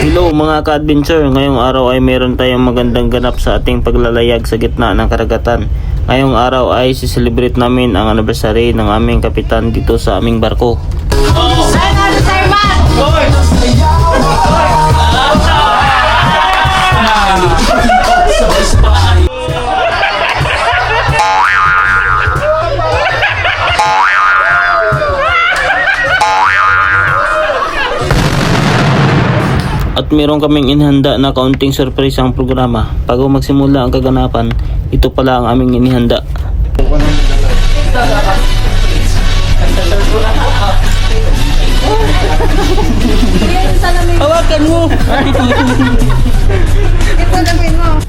Hello mga ka-adventure, ngayong araw ay meron tayong magandang ganap sa ating paglalayag sa gitna ng karagatan. Ngayong araw ay siselebrate namin ang anniversary ng aming kapitan dito sa aming barko. At meron kaming inihanda na kaunting surprise ang programa. Bago magsimula ang kaganapan, ito pala ang aming inihanda. Hawakan mo!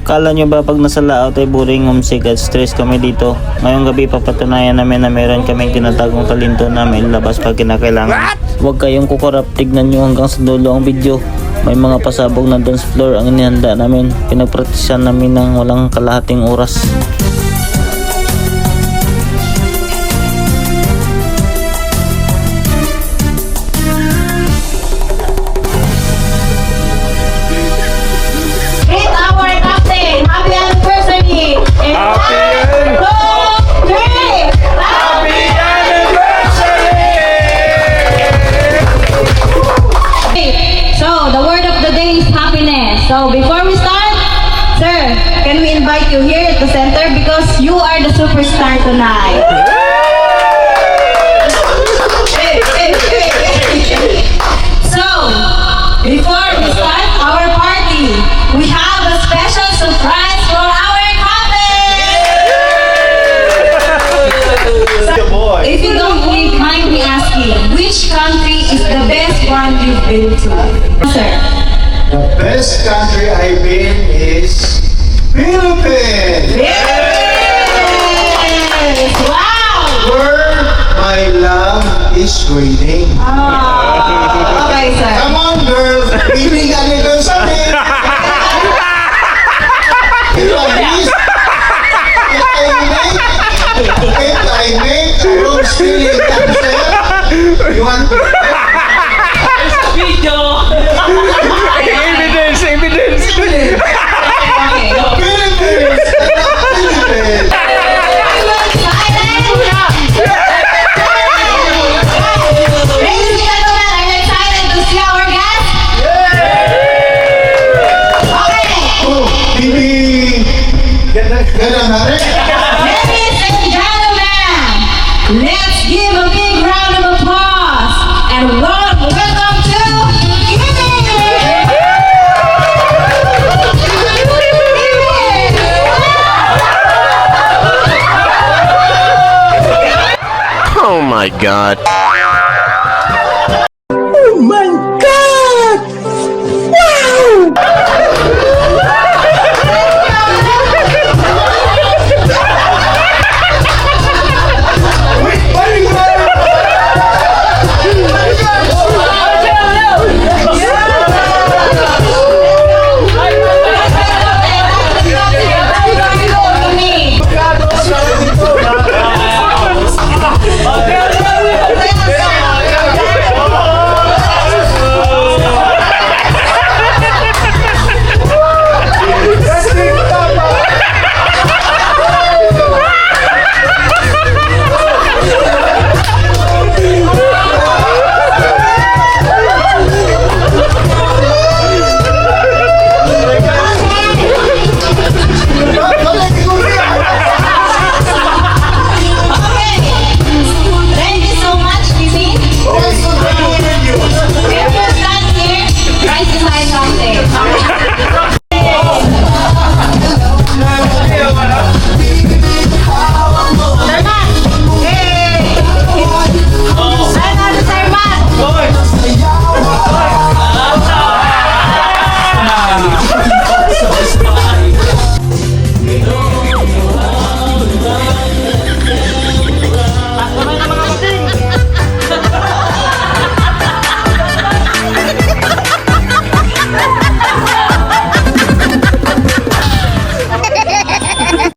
Kala nyo ba pag nasa laot ay boring, homesick at stress kami dito? Ngayong gabi papatunayan namin na meron kaming tinatagong talento na may labas pag kinakailangan. Huwag kayong kukurap, tignan nyo hanggang sa dulo ang video. May mga pasabog na dance floor ang inihanda namin. Pinagpraktisan namin ng walang kalahating oras. It's our captain! Happy anniversary! Happy So, the word of the day is happiness. So, before we start, sir, can we invite you here at the center because you are the superstar tonight. So, before we start our party, we have a special surprise for our captain. So, if you don't mind me asking, which country is the best one you've been to? Sir. The best country I've been is Philippines, Yes! Wow! where my love is waiting. Okay, sir. Come on, girl, hindi ka nito sa akin. If I make a wrong spelling, you want to? Evidence! Okay. Philippines! Philippines! Ladies and gentlemen, are you excited to see our guest? Okay. Oh, hindi. Ganun na rin. Ladies and gentlemen, let's give a big round of applause and welcome to Kimi! Oh my god. Okay,